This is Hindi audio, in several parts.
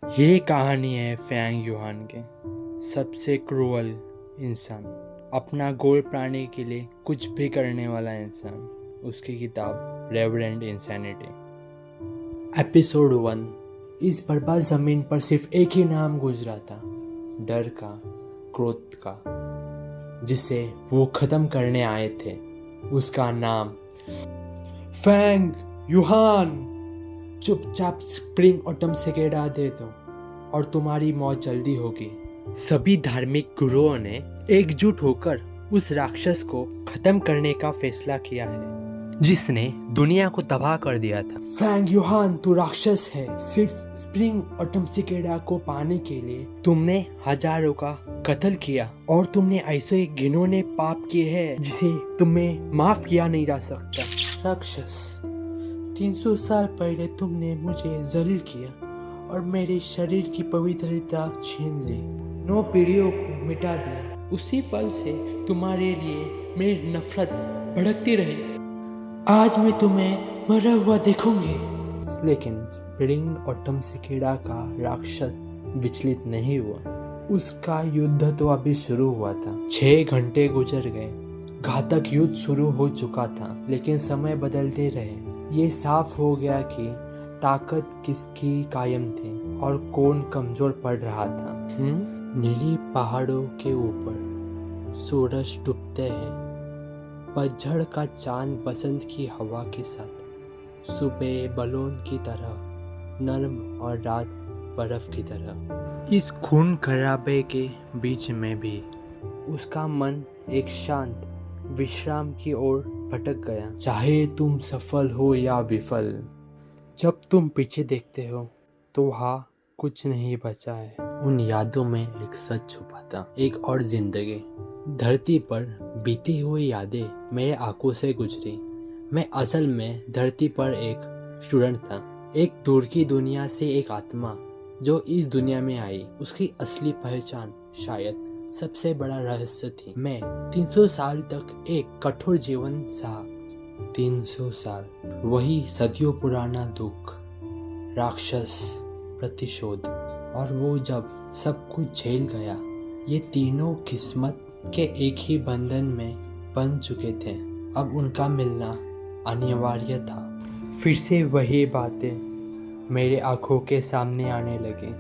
ये कहानी है फैंग यूहान के, सबसे क्रूअल इंसान, अपना गोल पाने के लिए कुछ भी करने वाला इंसान। उसकी किताब रेवरेंड इंसैनिटी। एपिसोड 1। इस बर्बाद ज़मीन पर सिर्फ एक ही नाम गुजरा था, डर का, क्रोध का, जिसे वो ख़त्म करने आए थे। उसका नाम फैंग यूहान। चुपचाप स्प्रिंग ऑटम सिकेड़ा दे दो और तुम्हारी मौत जल्दी होगी। सभी धार्मिक गुरुओं ने एकजुट होकर उस राक्षस को खत्म करने का फैसला किया है, जिसने दुनिया को तबाह कर दिया था। फैंग यूहान, तू राक्षस है। सिर्फ स्प्रिंग ऑटम सिकेड़ा को पाने के लिए तुमने हजारों का कत्ल किया और तुमने ऐसे घिनौने पाप किए हैं जिसे तुम्हें माफ किया नहीं जा सकता। राक्षस, 300 साल पहले तुमने मुझे जलील किया और मेरे शरीर की पवित्रता छीन ली, 9 पीढ़ियों को मिटा दिया। उसी पल से तुम्हारे लिए मेरी नफरत भड़कती रही। आज मैं तुम्हें मरा हुआ देखूंगी। लेकिन स्प्रिंग ऑटम सिकेड़ा का राक्षस विचलित नहीं हुआ। उसका युद्ध तो अभी शुरू हुआ था। 6 घंटे गुजर गए। घातक युद्ध शुरू हो चुका था, लेकिन समय बदलते रहे। ये साफ हो गया कि ताकत किसकी कायम थी और कौन कमजोर पड़ रहा था। नीली पहाड़ों के ऊपर सूरज डूबते हैं। पतझड़ का चांद बसंत की हवा के साथ, सुबह बलून की तरह नरम और रात बर्फ की तरह। इस खून खराबे के बीच में भी उसका मन एक शांत विश्राम की ओर भटक गया। चाहे तुम सफल हो या विफल, जब तुम पीछे देखते हो तो वहाँ कुछ नहीं बचा है। उन यादों में एक सच छुपा था, एक और जिंदगी। धरती पर बीती हुई यादें मेरे आंखों से गुजरी। मैं असल में धरती पर एक स्टूडेंट था, एक दूर की दुनिया से एक आत्मा जो इस दुनिया में आई। उसकी असली पहचान शायद सबसे बड़ा रहस्य थी। मैं 300 साल तक एक कठोर जीवन सहा। 300 साल, वही सदियों पुराना दुख, राक्षस, प्रतिशोध, और वो जब सब कुछ झेल गया, ये तीनों किस्मत के एक ही बंधन में बंध चुके थे। अब उनका मिलना अनिवार्य था। फिर से वही बातें मेरे आंखों के सामने आने लगी।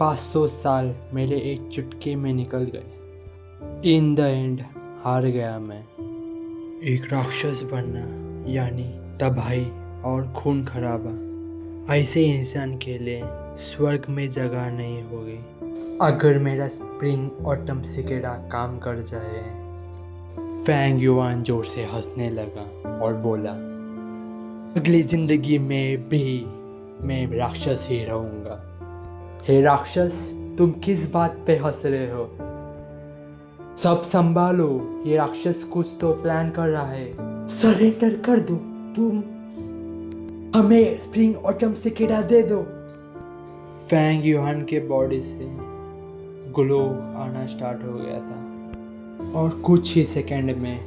500 साल मेरे एक चुटकी में निकल गए। इन द एंड हार गया मैं। एक राक्षस बनना यानी तबाही और खून खराबा। ऐसे इंसान के लिए स्वर्ग में जगह नहीं होगी अगर मेरा स्प्रिंग ऑटम सिकेड़ा काम कर जाए। फैंग युआन जोर से हंसने लगा और बोला, अगली जिंदगी में भी मैं राक्षस ही रहूंगा। हे राक्षस, तुम किस बात पे हंस रहे हो? सब संभालो, ये राक्षस कुछ तो प्लान कर रहा है। सरेंडर कर दो, तुम हमें स्प्रिंग ऑटम सिकेड़ा दे दो। फैंग यूहान के बॉडी से ग्लो आना स्टार्ट हो गया था और कुछ ही सेकंड में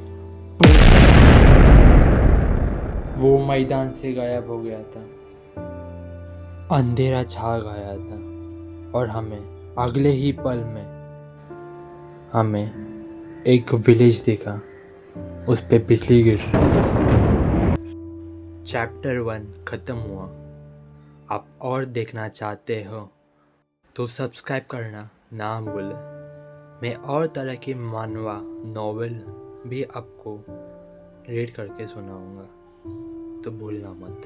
वो मैदान से गायब हो गया था। अंधेरा छा गया था और हमें अगले ही पल में हमें एक विलेज दिखा, उस पे बिजली गिर रही थी। चैप्टर 1 खत्म हुआ। आप और देखना चाहते हो तो सब्सक्राइब करना ना भूलें। मैं और तरह की मानवा नॉवेल भी आपको रीड करके सुनाऊंगा, तो भूलना मत।